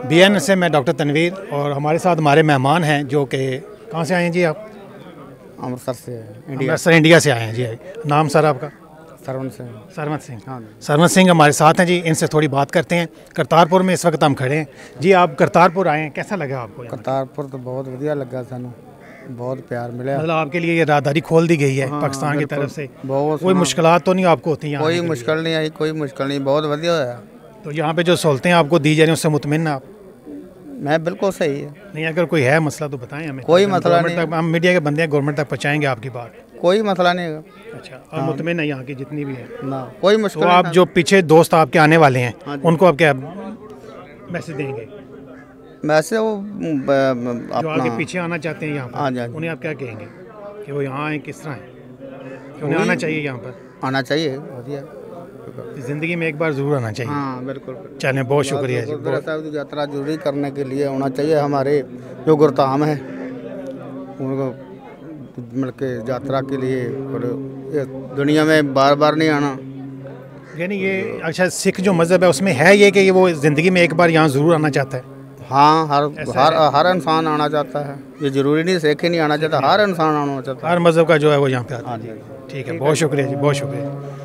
BN से मैं doctor Tanveer, और हमारे साथ हमारे मेहमान हैं जो कि कहाँ से आए हैं जी आप? अमृतसर से अमृतसर इंडिया से आए हैं जी। नाम सर आपका? सरवण से। सरमत सिंह। हाँ सरमत सिंह हमारे साथ हैं जी, इनसे थोड़ी बात करते हैं। करतारपुर में इस वक्त हम खड़े हैं जी। आप करतारपुर आए हैं, कैसा लगा आपको यहाँ? करतारपुर तो बहुत ਵਧੀਆ ਲੱਗਾ ਸਾਨੂੰ, बहुत प्यार मिला। मतलब आपके लिए ये राहदारी खोल दी गई है पाकिस्तान की तरफ से, बहुत कोई मुश्किलात तो नहीं आपको होती यहाँ? कोई मुश्किल नहीं आई, कोई मुश्किल नहीं, बहुत ਵਧੀਆ होया। तो यहाँ पे जो सहूलतें आपको दी जा रही हैं उससे मुतमिन आप? मैं बिल्कुल सही है। नहीं, अगर कोई है मसला तो बताएं हमें। कोई मसला नहीं, हम मीडिया के बंदे हैं, गवर्नमेंट तक पहुँचाएंगे आपकी बात। कोई मसला नहीं है। अच्छा, और मुतमिन है यहाँ की जितनी भी है ना, कोई तो मुश्किल आप जो पीछे दोस्त आपके आने वाले हैं हाँ उनको आप क्या मैसेज देंगे? वैसे वो जो आगे अपना पीछे आना चाहते हैं यहाँ हाँ जी, पर, हाँ जी। उन्हें आप क्या कहेंगे कि वो यहाँ आए, किस तरह है कि उन्हें आना चाहिए यहाँ पर? आना चाहिए, ਵਧੀਆ। ज़िंदगी में एक बार ज़रूर आना चाहिए। हाँ बिल्कुल। चलें, बहुत शुक्रिया जी। गुरुद्वारा साहब की यात्रा जरूरी करने के लिए होना चाहिए। हमारे जो गुरधाम है उनको मिल के यात्रा के लिए, और ये दुनिया में बार बार नहीं आना। यानी ये अच्छा, सिख जो मज़हब है उसमें है ये कि वो ज़िंदगी में एक बार यहाँ ज़रूर आना चाहता है? हाँ, हर इंसान आना चाहता है। ये जरूरी नहीं सिख ही नहीं आना चाहता, हर इंसान आना चाहता है। हर मज़हब का जो है वो यहाँ पे आता हाँ है। जी। ठीक है, बहुत शुक्रिया जी, बहुत शुक्रिया।